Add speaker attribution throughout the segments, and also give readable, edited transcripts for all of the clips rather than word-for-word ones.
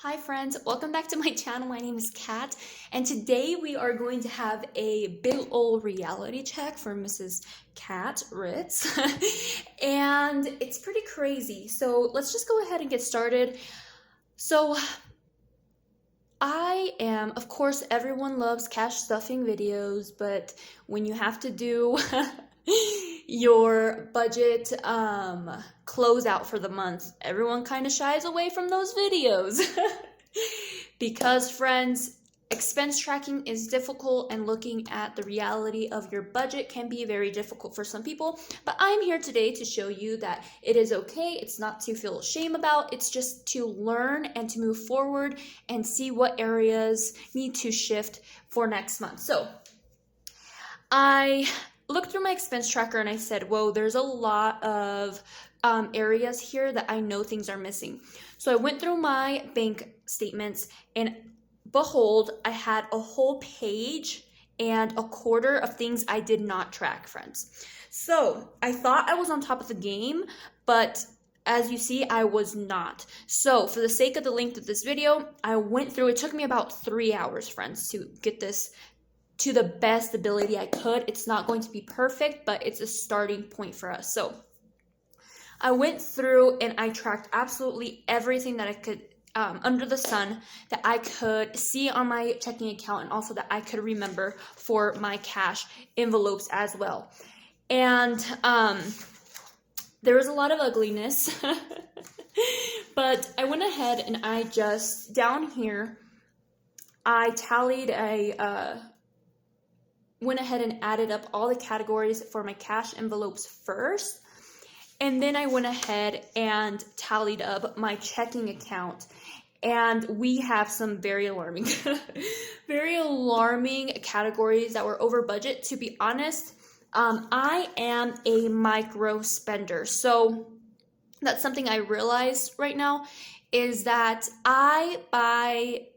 Speaker 1: Hi friends, welcome back to my channel. My name is Kat, and today we are going to have a big old reality check for Mrs. Kat Ritz. And it's pretty crazy. So let's just go ahead and get started. So of course, everyone loves cash stuffing videos, but when you have to do your budget closeout for the month, everyone kind of shies away from those videos. Because friends, expense tracking is difficult, and looking at the reality of your budget can be very difficult for some people. But I'm here today to show you that it is okay. It's not to feel shame about. It's just to learn and to move forward and see what areas need to shift for next month. So I looked through my expense tracker and I said, whoa, there's a lot of areas here that I know things are missing. So I went through my bank statements, and behold, I had a whole page and a quarter of things I did not track, friends. So I thought I was on top of the game, but as you see, I was not. So for the sake of the length of this video, I went through, it took me about 3 hours, friends, to get this to the best ability I could. It's not going to be perfect, but it's a starting point for us. So I went through and I tracked absolutely everything that I could under the sun that I could see on my checking account, and also that I could remember for my cash envelopes as well. And there was a lot of ugliness, but I went ahead and I just, down here, I tallied went ahead and added up all the categories for my cash envelopes first. And then I went ahead and tallied up my checking account. And we have some very alarming, very alarming categories that were over budget. To be honest, I am a micro spender. So that's something I realize right now, is that I buy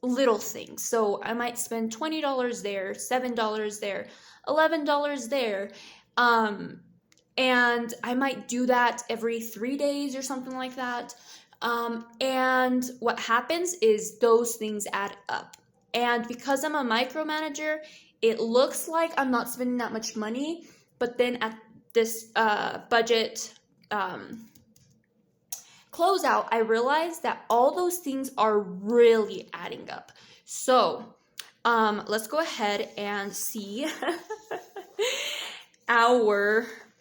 Speaker 1: little things. So I might spend $20 there, $7 there, $11 there. And I might do that every 3 days or something like that. And what happens is those things add up. And because I'm a micromanager, it looks like I'm not spending that much money. But then at this budget closeout, I realized that all those things are really adding up. So let's go ahead and see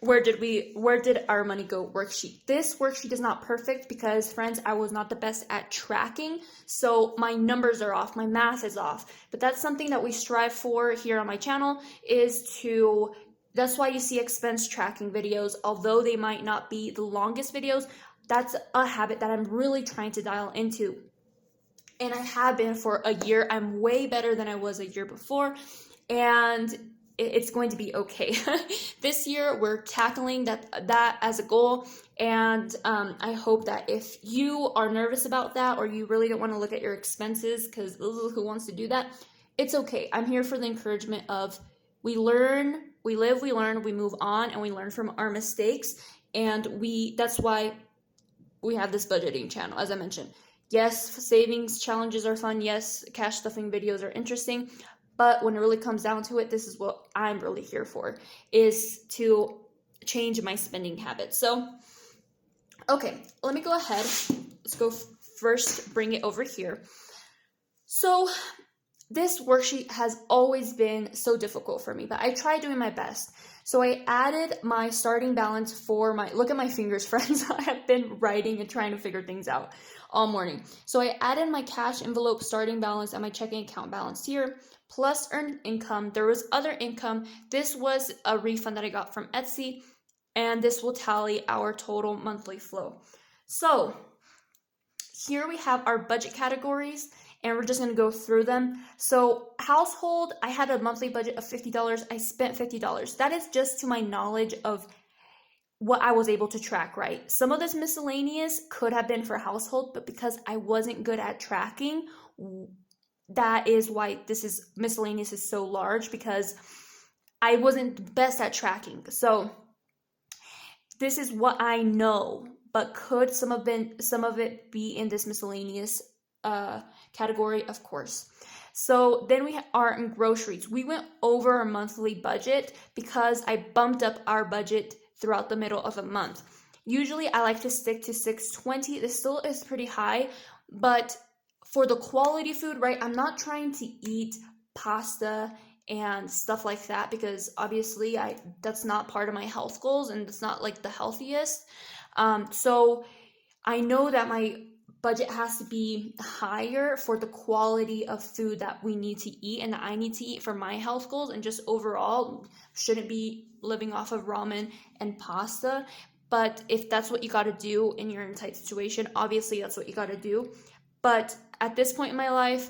Speaker 1: where did our money go worksheet. This worksheet is not perfect because, friends, I was not the best at tracking, so my numbers are off, my math is off. But that's something that we strive for here on my channel, that's why you see expense tracking videos. Although they might not be the longest videos, that's a habit that I'm really trying to dial into. And I have been for a year. I'm way better than I was a year before, and it's going to be okay. This year, we're tackling that as a goal, and I hope that if you are nervous about that, or you really don't want to look at your expenses, because who wants to do that, it's okay. I'm here for the encouragement of we learn, we live, we learn, we move on, and we learn from our mistakes, and that's why we have this budgeting channel, as I mentioned. Yes, savings challenges are fun. Yes, cash stuffing videos are interesting. But when it really comes down to it, this is what I'm really here for, is to change my spending habits. So, okay, let me go ahead. Let's go first, bring it over here. So this worksheet has always been so difficult for me, but I try doing my best. So I added my starting balance for look at my fingers, friends. I have been writing and trying to figure things out all morning. So I added my cash envelope starting balance and my checking account balance here, plus earned income. There was other income. This was a refund that I got from Etsy, and this will tally our total monthly flow. So here we have our budget categories, and we're just going to go through them. So household, I had a monthly budget of $50. I spent $50. That is just to my knowledge of what I was able to track, right? Some of this miscellaneous could have been for household, but because I wasn't good at tracking, that is why miscellaneous is so large, because I wasn't best at tracking. So this is what I know, but could some of it be in this miscellaneous category, of course. So then we are in groceries. We went over our monthly budget because I bumped up our budget throughout the middle of a month. Usually I like to stick to $6.20. This still is pretty high, but for the quality food, right, I'm not trying to eat pasta and stuff like that because obviously that's not part of my health goals and it's not like the healthiest. So I know that my budget has to be higher for the quality of food that we need to eat and that I need to eat for my health goals, and just overall shouldn't be living off of ramen and pasta. But if that's what you got to do in your tight situation, obviously that's what you got to do. But at this point in my life,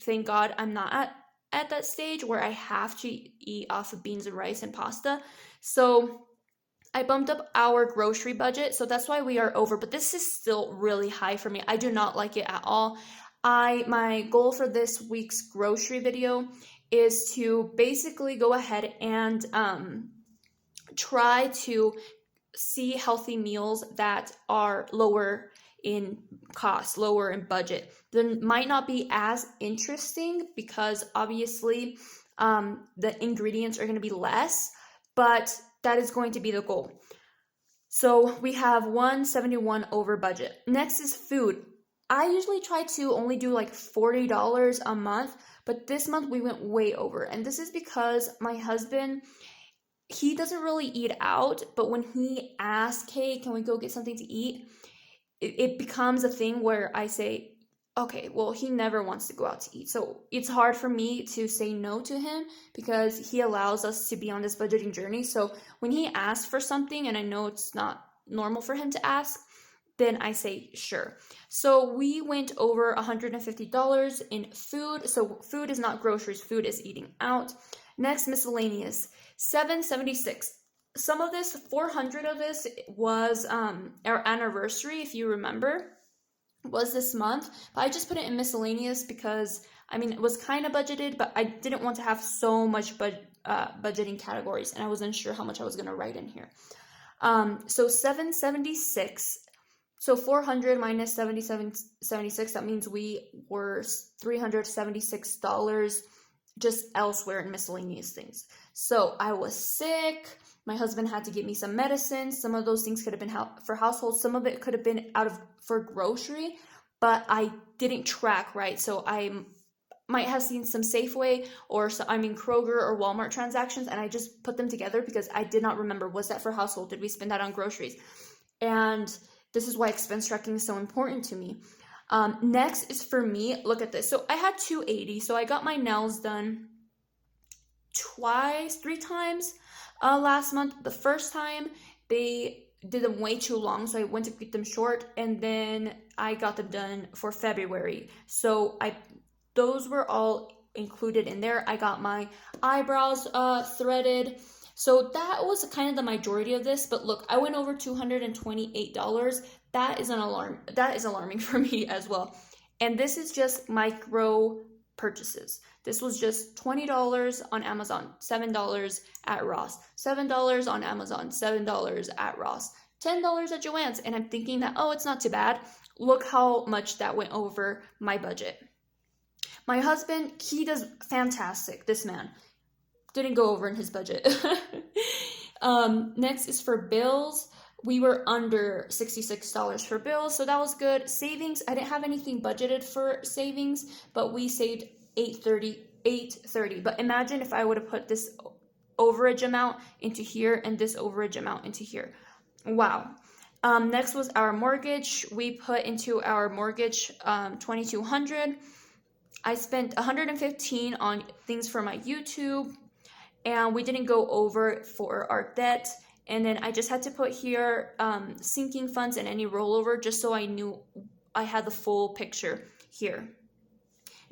Speaker 1: thank God I'm not at that stage where I have to eat off of beans and rice and pasta. So I bumped up our grocery budget, so that's why we are over, but this is still really high for me. I do not like it at all. My goal for this week's grocery video is to basically go ahead and try to see healthy meals that are lower in cost, lower in budget. They might not be as interesting because obviously the ingredients are going to be less, but that is going to be the goal. So we have 171 over budget. Next is food. I usually try to only do like $40 a month, but this month we went way over. And this is because my husband, he doesn't really eat out, but when he asks, hey, can we go get something to eat? It becomes a thing where I say, okay, well, he never wants to go out to eat. So it's hard for me to say no to him because he allows us to be on this budgeting journey. So when he asks for something and I know it's not normal for him to ask, then I say sure. So we went over $150 in food. So food is not groceries, food is eating out. Next, miscellaneous, $7.76. Some of this, 400 of this was our anniversary, if you remember, was this month, but I just put it in miscellaneous because I mean it was kind of budgeted, but I didn't want to have so much budgeting categories and I wasn't sure how much I was going to write in here. So 776, so 400 minus 77.76, that means we were $376 just elsewhere in miscellaneous things. So I was sick. My husband had to get me some medicine. Some of those things could have been for household. Some of it could have been for grocery, but I didn't track, right? So I might have seen some Safeway or Kroger or Walmart transactions, and I just put them together because I did not remember, was that for household? Did we spend that on groceries? And this is why expense tracking is so important to me. Next is for me, look at this. So I had $280. So I got my nails done three times last month. The first time they did them way too long, so I went to get them short, and then I got them done for February. So those were all included in there. I got my eyebrows threaded. So that was kind of the majority of this, but look, I went over $228. That is alarming for me as well. And this is just micro purchases. This was just $20 on Amazon, $7 at Ross, $7 on Amazon, $7 at Ross, $10 at Joann's. And I'm thinking that, oh, it's not too bad. Look how much that went over my budget. My husband, he does fantastic. This man didn't go over in his budget. Next is for bills. We were under $66 for bills, so that was good. Savings, I didn't have anything budgeted for savings, but we saved $830. But imagine if I would have put this overage amount into here and this overage amount into here. Wow. Next was our mortgage. We put into our mortgage $2,200. I spent $115 on things for my YouTube, and we didn't go over for our debt. And then I just had to put here sinking funds and any rollover, just so I knew I had the full picture here.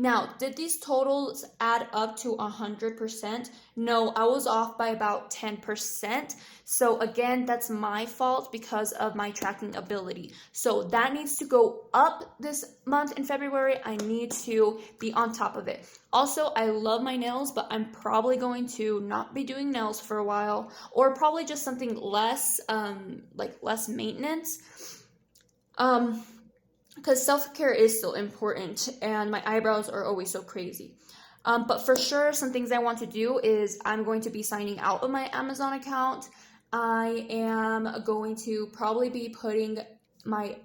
Speaker 1: Now, did these totals add up to 100%? No, I was off by about 10%. So again, that's my fault because of my tracking ability. So that needs to go up this month in February. I need to be on top of it. Also, I love my nails, but I'm probably going to not be doing nails for a while, or probably just something less, like less maintenance. because self-care is still important, and my eyebrows are always so crazy. But for sure, some things I want to do is I'm going to be signing out of my Amazon account. I am going to probably be putting my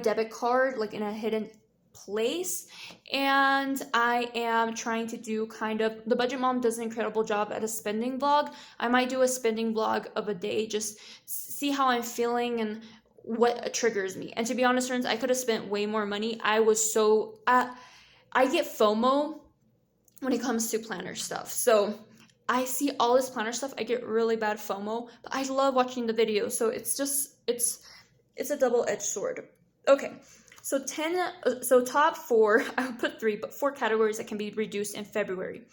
Speaker 1: debit card like in a hidden place, and I am trying to do kind of, the Budget Mom does an incredible job at a spending vlog. I might do a spending vlog of a day, just see how I'm feeling and what triggers me. And to be honest, friends, I could have spent way more money. I get FOMO when it comes to planner stuff. So I see all this planner stuff, I get really bad FOMO, but I love watching the videos. So it's a double-edged sword. Okay. So top 4, I would put 3, but 4 categories that can be reduced in February.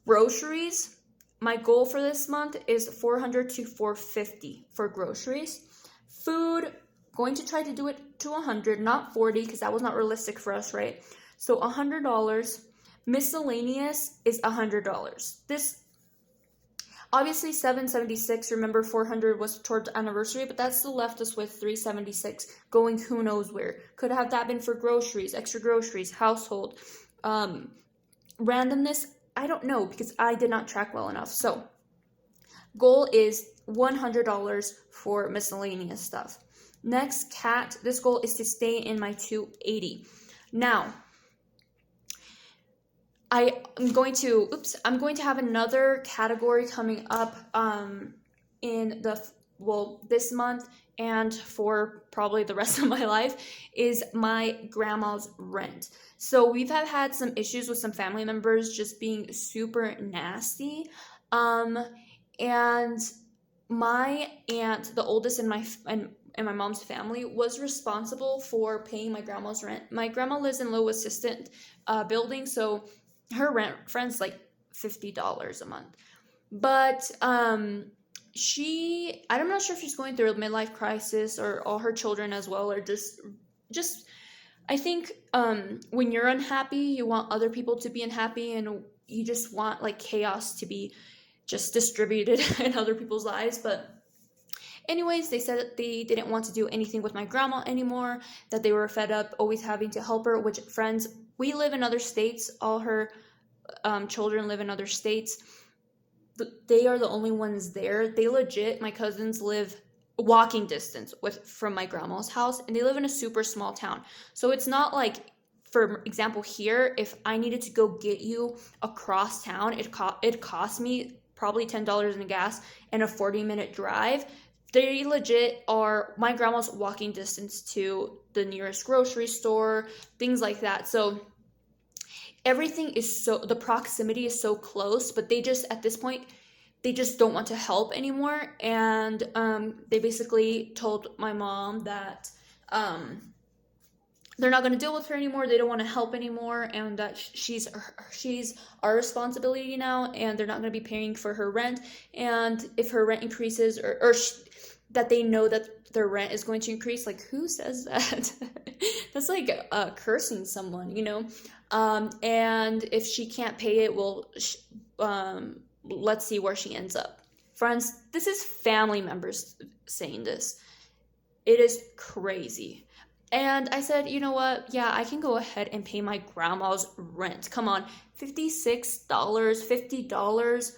Speaker 1: Groceries. My goal for this month is $400 to $450 for groceries. Food, going to try to do it to $100, not $40, because that was not realistic for us, right? So $100. Miscellaneous is $100. This, obviously $776, remember $400 was towards anniversary, but that still left us with $376 going who knows where. Could have that been for groceries, extra groceries, household, randomness, I don't know, because I did not track well enough. So goal is $100 for miscellaneous stuff. Next, cat, this goal is to stay in my $280. Now, I'm going to have another category coming up this month and for probably the rest of my life, is my grandma's rent. So we've had some issues with some family members just being super nasty. And my aunt, the oldest in my mom's family, was responsible for paying my grandma's rent. My grandma lives in low assistant building, so her rent, friends, like $50 a month. But I'm not sure if she's going through a midlife crisis or all her children as well, or just I think when you're unhappy, you want other people to be unhappy, and you just want like chaos to be just distributed in other people's lives. But anyways, they said that they didn't want to do anything with my grandma anymore, that they were fed up always having to help her, which, friends, we live in other states. All her children live in other states. They are the only ones there. They legit, my cousins live walking distance from my grandma's house, and they live in a super small town. So it's not like, for example, here, if I needed to go get you across town, it cost me probably $10 in gas and a 40-minute drive. They legit are my grandma's walking distance to the nearest grocery store, things like that. So everything is the proximity is so close, but they just, at this point, they just don't want to help anymore. And they basically told my mom that they're not going to deal with her anymore. They don't want to help anymore, and that she's our responsibility now, and they're not going to be paying for her rent. And if her rent increases, that they know that their rent is going to increase. Like, who says that? That's like cursing someone, you know? And if she can't pay it, let's see where she ends up. Friends, this is family members saying this. It is crazy. And I said, you know what? Yeah, I can go ahead and pay my grandma's rent. Come on, $56, $50.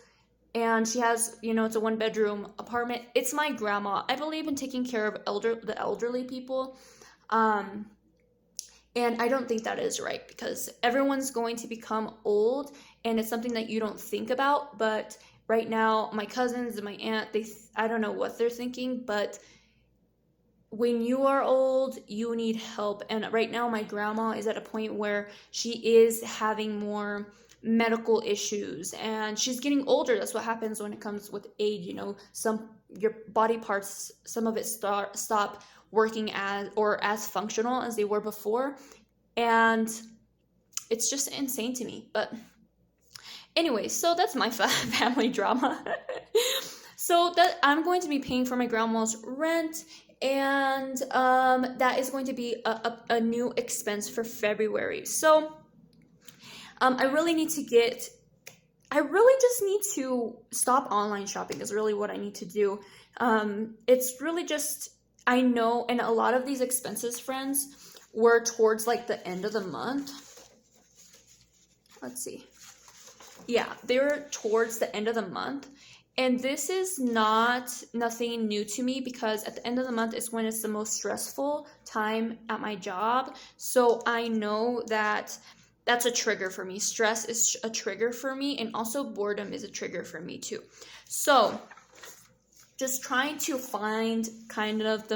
Speaker 1: And she has, it's a 1-bedroom apartment. It's my grandma. I believe in taking care of the elderly people. And I don't think that is right, because everyone's going to become old, and it's something that you don't think about. But right now, my cousins and my aunt, I don't know what they're thinking, but when you are old, you need help. And right now, my grandma is at a point where she is having more medical issues, and she's getting older. That's what happens when it comes with age. Your body parts, some of it stop working as functional as they were before, and it's just insane to me. But anyway, so that's my family drama. So that I'm going to be paying for my grandma's rent, and that is going to be a new expense for February. So I really just need to stop online shopping is really what I need to do. It's really just I know, and a lot of these expenses, friends, were towards like the end of the month. Let's see. Yeah, they were towards the end of the month. And this is nothing new to me, because at the end of the month is when it's the most stressful time at my job. So I know that that's a trigger for me. Stress is a trigger for me, and also boredom is a trigger for me too. So just trying to find kind of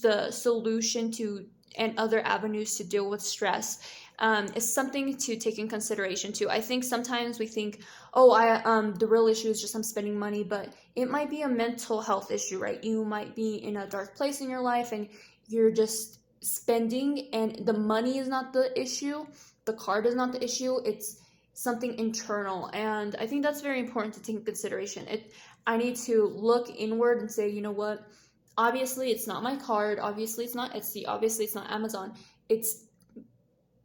Speaker 1: the solution to and other avenues to deal with stress is something to take in consideration too. I think sometimes we think, oh, the real issue is just I'm spending money, but it might be a mental health issue, right? You might be in a dark place in your life and you're just spending, and the money is not the issue, the card is not the issue, it's something internal. And I think that's very important to take in consideration. I need to look inward and say, you know what? Obviously, it's not my card. Obviously, it's not Etsy. Obviously, it's not Amazon. It's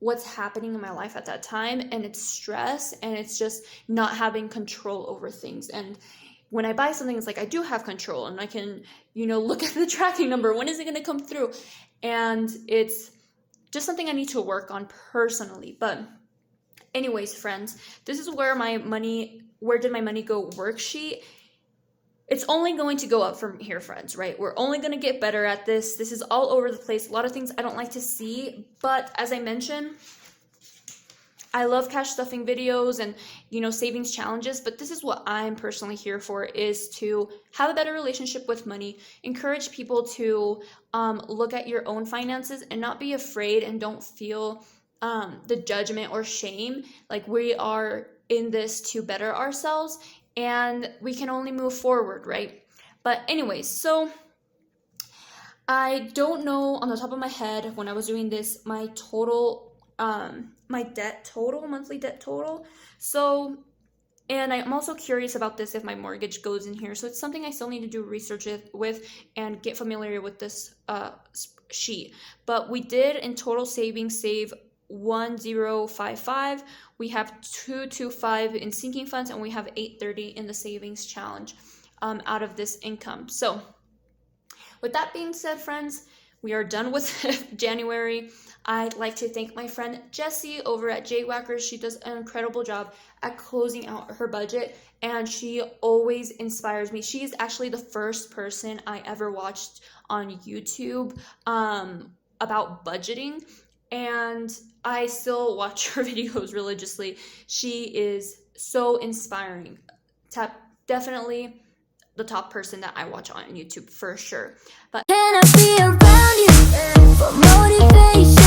Speaker 1: what's happening in my life at that time, and it's stress, and it's just not having control over things. And when I buy something, it's like I do have control, and I can, look at the tracking number. When is it going to come through? And it's just something I need to work on personally. But anyways, friends, this is where did my money go worksheet. It's only going to go up from here, friends, right? We're only going to get better at this. This is all over the place. A lot of things I don't like to see. But as I mentioned, I love cash stuffing videos and, savings challenges. But this is what I'm personally here for, is to have a better relationship with money. Encourage people to look at your own finances and not be afraid, and don't feel the judgment or shame. Like, we are in this to better ourselves, and we can only move forward, right? But anyways, so I don't know on the top of my head when I was doing this, my total, monthly debt total. So, and I'm also curious about this if my mortgage goes in here. So it's something I still need to do research with and get familiar with this sheet. But we did in total savings save 1055. We have 225 in sinking funds, and we have 830 in the savings challenge out of this income. So with that being said, friends, we are done with January. I'd like to thank my friend Jessie over at JWhackers. She does an incredible job at closing out her budget, and she always inspires me. She is actually the first person I ever watched on YouTube about budgeting, and I still watch her videos religiously. She is so inspiring. Definitely the top person that I watch on YouTube for sure. But can I be around you for motivation?